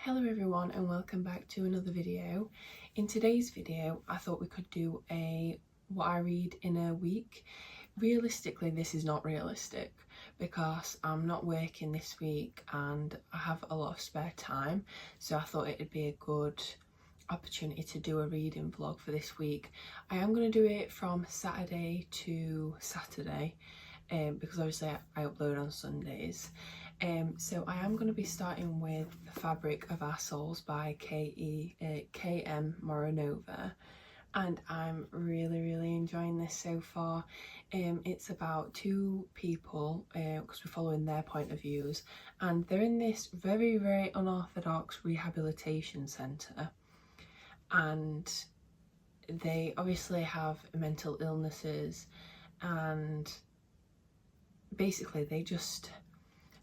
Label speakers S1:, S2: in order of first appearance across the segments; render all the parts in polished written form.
S1: Hello everyone and welcome back to another video. In today's video I thought we could do what I read in a week. Realistically this is not realistic because I'm not working this week and I have a lot of spare time, so I thought it'd be a good opportunity to do a reading vlog for this week. I am going to do it from Saturday to Saturday because obviously I upload on Sundays. So I am going to be starting with The Fabric of Our Souls by K M Moronova, and I'm really enjoying this so far. It's about two people because we're following their point of views, and they're in this very unorthodox rehabilitation centre, and they obviously have mental illnesses, and basically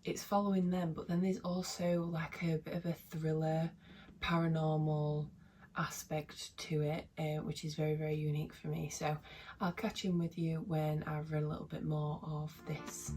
S1: it's following them, but then there's also like a bit of a thriller, paranormal aspect to it, which is very unique for me. So I'll catch in with you when I've read a little bit more of this.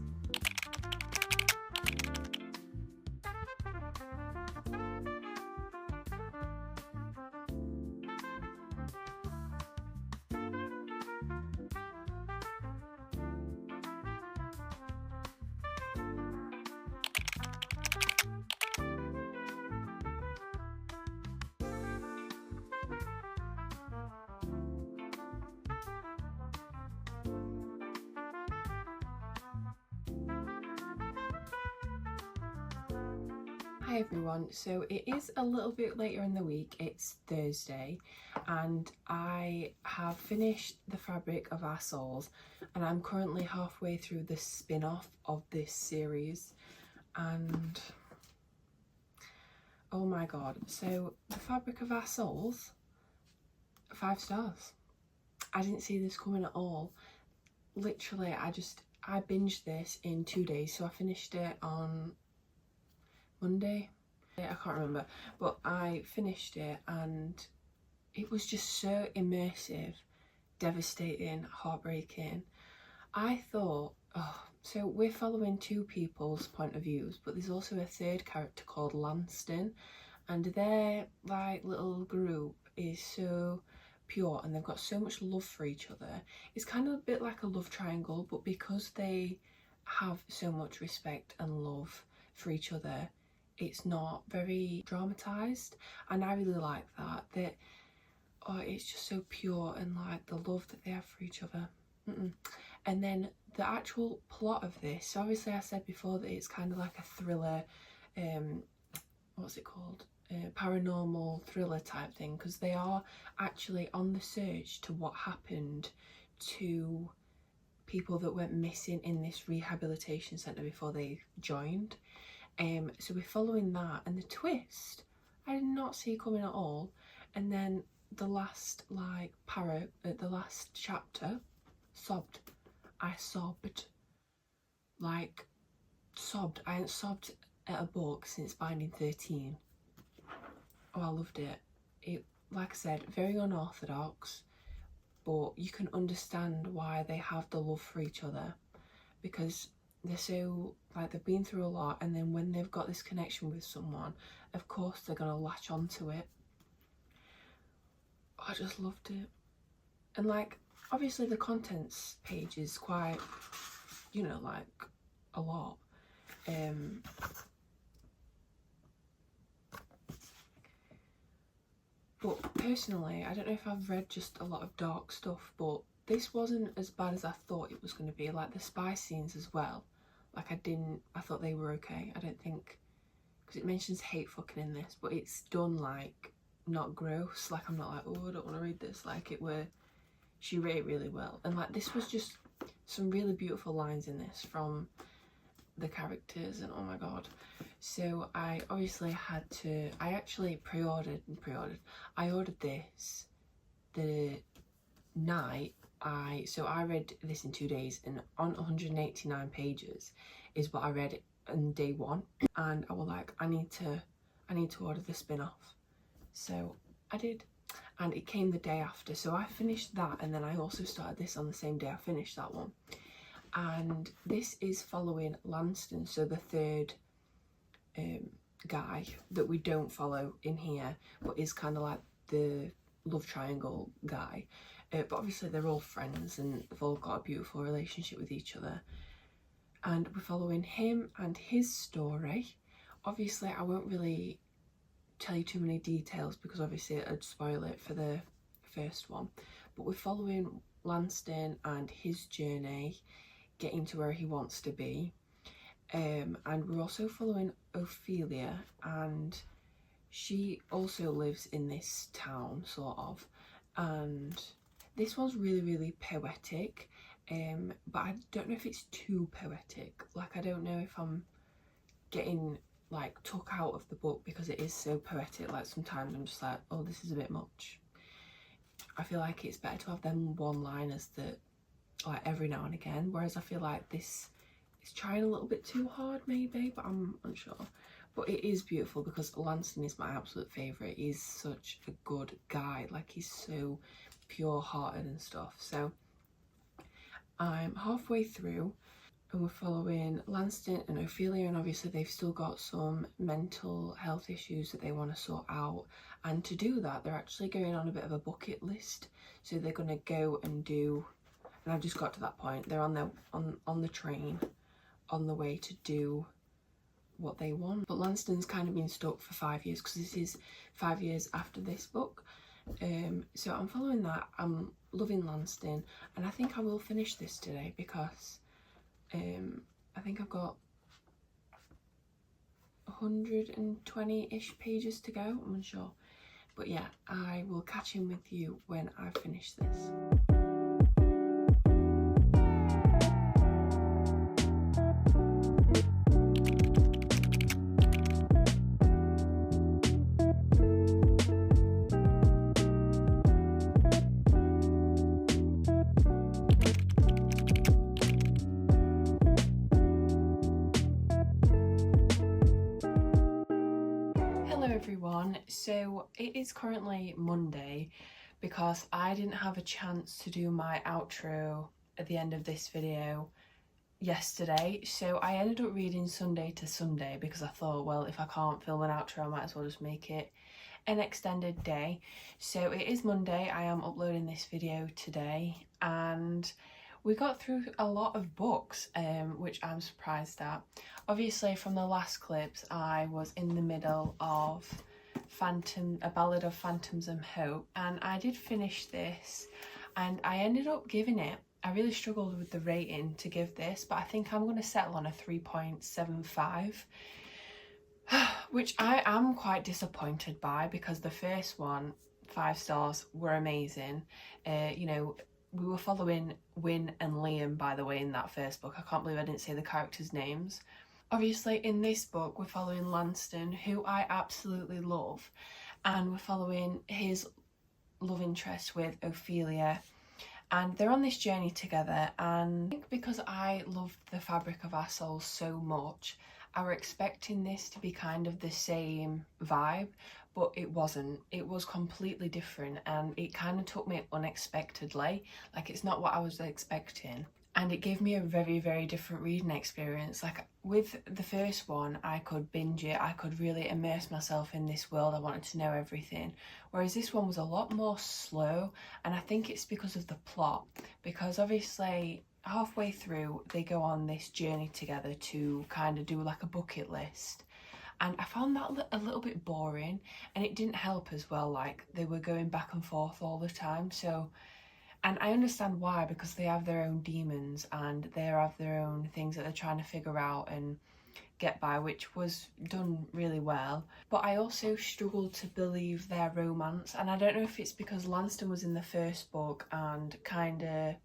S1: Hi everyone, so it is a little bit later in the week, it's Thursday, and I have finished The Fabric of Our Souls, and I'm currently halfway through the spin-off of this series, and oh my god, so The Fabric of Our Souls, 5 stars. I didn't see this coming at all. Literally, I binged this in 2 days, so I finished it on Monday, I can't remember, but I finished it and it was just so immersive, devastating, heartbreaking. I thought, so we're following two people's point of views, but there's also a third character called Lanston, and their like little group is so pure and they've got so much love for each other. It's kind of a bit like a love triangle, but because they have so much respect and love for each other, it's not very dramatized, and I really like that it's just so pure, and like the love that they have for each other. And then the actual plot of this, so obviously I said before that it's kind of like a thriller, what's it called, paranormal thriller type thing, because they are actually on the search to what happened to people that went missing in this rehabilitation centre before they joined. So we're following that, and the twist I did not see coming at all. And then the last like the last chapter, I sobbed. I hadn't sobbed at a book since Binding 13. Oh, I loved it. It, like I said, very unorthodox, but you can understand why they have the love for each other, because they're so, like, they've been through a lot, and then when they've got this connection with someone, of course they're gonna latch onto it. I just loved it. And like, obviously the contents page is quite, you know, like a lot. But personally, I don't know if I've read just a lot of dark stuff, but this wasn't as bad as I thought it was going to be. Like the spy scenes as well, like I thought they were okay. I don't think, because it mentions hate fucking in this, but it's done like not gross. Like I'm not like, oh, I don't want to read this. Like she wrote it really well, and like this was just some really beautiful lines in this from the characters, and oh my god. So I obviously I actually I ordered this the night I read this in 2 days, and on 189 pages is what I read on day one, and I was like, I need to order the spin-off. So I did, and it came the day after, so I finished that, and then I also started this on the same day I finished that one. And this is following Lanston, so the third guy that we don't follow in here, but is kind of like the love triangle guy. But obviously they're all friends and they've all got a beautiful relationship with each other. And we're following him and his story. Obviously I won't really tell you too many details because obviously it'd spoil it for the first one. But we're following Lanston and his journey getting to where he wants to be. And we're also following Ophelia, and she also lives in this town, sort of. And this one's really, really poetic, but I don't know if it's too poetic. Like, I don't know if I'm getting like took out of the book because it is so poetic. Like, sometimes I'm just like, oh, this is a bit much. I feel like it's better to have them one-liners that, like, every now and again, whereas I feel like this is trying a little bit too hard maybe, but I'm unsure. But it is beautiful because Lanston is my absolute favourite. He's such a good guy, like he's so pure-hearted and stuff. So I'm halfway through and we're following Lanston and Ophelia, and obviously they've still got some mental health issues that they want to sort out, and to do that they're actually going on a bit of a bucket list. So they're going to go and do, and I've just got to that point, they're on the train on the way to do what they want. But Lanston's kind of been stuck for 5 years because this is 5 years after this book. So I'm following that. I'm loving Lanston, and I think I will finish this today because I think I've got 120-ish pages to go. I'm unsure, but yeah, I will catch in with you when I've finished this. Everyone, so it is currently Monday because I didn't have a chance to do my outro at the end of this video yesterday, so I ended up reading Sunday to Sunday because I thought, well, if I can't film an outro I might as well just make it an extended day. So it is Monday, I am uploading this video today, and we got through a lot of books, which I'm surprised at. Obviously from the last clips I was in the middle of A Ballad of Phantoms and Hope, and I did finish this and I ended up giving it, I really struggled with the rating to give this, but I think I'm going to settle on a 3.75, which I am quite disappointed by because the first one, 5 stars, were amazing. You know, we were following Wyn and Liam, by the way, in that first book. I can't believe I didn't say the characters' names. Obviously in this book we're following Lanston, who I absolutely love, and we're following his love interest with Ophelia, and they're on this journey together. And I think because I love The Fabric of Our Souls so much, I were expecting this to be kind of the same vibe, but it wasn't. It was completely different, and it kind of took me unexpectedly. Like, it's not what I was expecting. And it gave me a very, very different reading experience. Like, with the first one, I could binge it, I could really immerse myself in this world, I wanted to know everything. Whereas this one was a lot more slow, and I think it's because of the plot. Because obviously, halfway through, they go on this journey together to kind of do like a bucket list. And I found that a little bit boring, and it didn't help as well, like, they were going back and forth all the time, so... And I understand why, because they have their own demons and they have their own things that they're trying to figure out and get by, which was done really well. But I also struggled to believe their romance, and I don't know if it's because Lanston was in the first book and kind of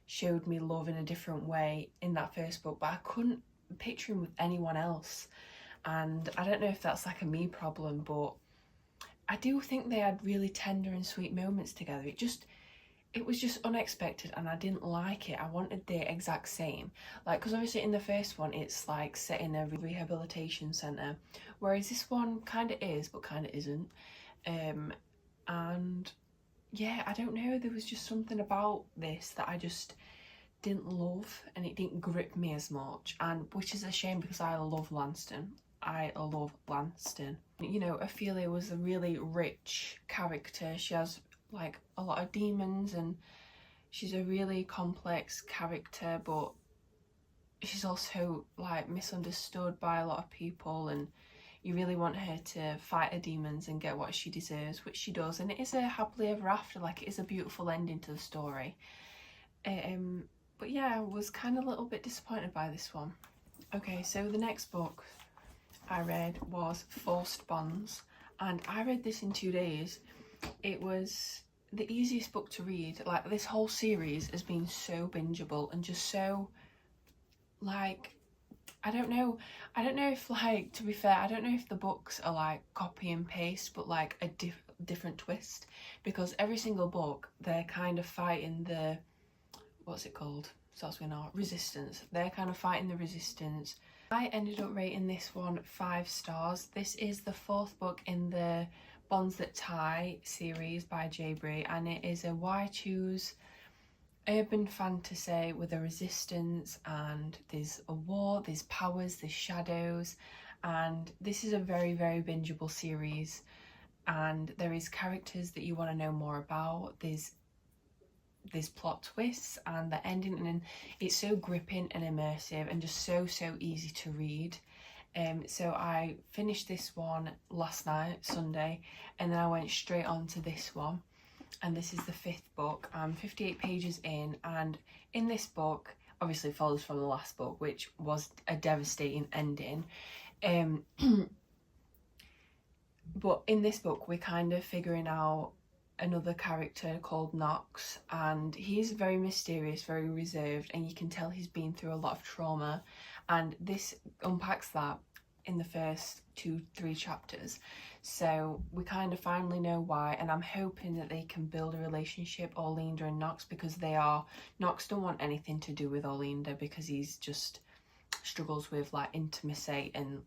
S1: showed me love in a different way in that first book, but I couldn't picture him with anyone else. And I don't know if that's like a me problem, but I do think they had really tender and sweet moments together. It was just unexpected, and I didn't like it. I wanted the exact same. Like, because obviously in the first one it's like set in a rehabilitation centre, whereas this one kind of is but kind of isn't. And yeah, I don't know, there was just something about this that I just didn't love, and it didn't grip me as much, and which is a shame because I love Lanston. I love Lanston. You know, Ophelia was a really rich character. She has like a lot of demons and she's a really complex character, but she's also like misunderstood by a lot of people, and you really want her to fight her demons and get what she deserves, which she does, and it is a happily ever after. Like, it is a beautiful ending to the story. But yeah, I was kind of a little bit disappointed by this one. Okay, so the next book I read was Forced Bonds, and I read this in 2 days. It was the easiest book to read. Like, this whole series has been so bingeable and just so, like, I don't know if, like, to be fair, I don't know if the books are like copy and paste, but like a different twist, because every single book they're kind of fighting the, what's it called? Starts with R. Resistance. They're kind of fighting the resistance. I ended up rating this one 5 stars. This is the 4th book in the Bonds That Tie series by J Bree, and it is a why choose urban fantasy with a resistance, and there's a war, there's powers, there's shadows, and this is a very, very bingeable series, and there is characters that you want to know more about. There's plot twists and the ending, and it's so gripping and immersive and just so easy to read. So I finished this one last night, Sunday, and then I went straight on to this one. And this is the 5th book. I'm 58 pages in, and in this book, obviously it follows from the last book, which was a devastating ending. But in this book, we're kind of figuring out another character called Knox, and he's very mysterious, very reserved, and you can tell he's been through a lot of trauma, and this unpacks that in the first 2-3 chapters. So we kind of finally know why, and I'm hoping that they can build a relationship, Orlinda and Knox, because Knox don't want anything to do with Orlinda, because he's just struggles with like intimacy and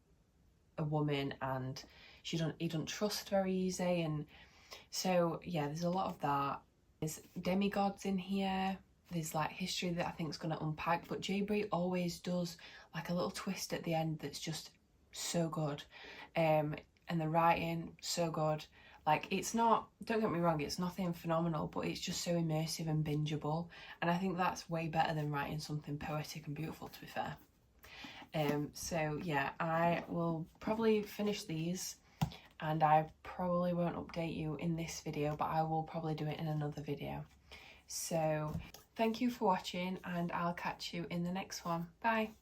S1: a woman, and he don't trust very easy, and so yeah, there's a lot of that. There's demigods in here. There's like history that I think is going to unpack, but J Bree always does like a little twist at the end that's just so good. And the writing, so good. Like, it's not, don't get me wrong, it's nothing phenomenal, but it's just so immersive and bingeable, and I think that's way better than writing something poetic and beautiful, to be fair. So yeah, I will probably finish these, and I probably won't update you in this video, but I will probably do it in another video. So thank you for watching, and I'll catch you in the next one. Bye.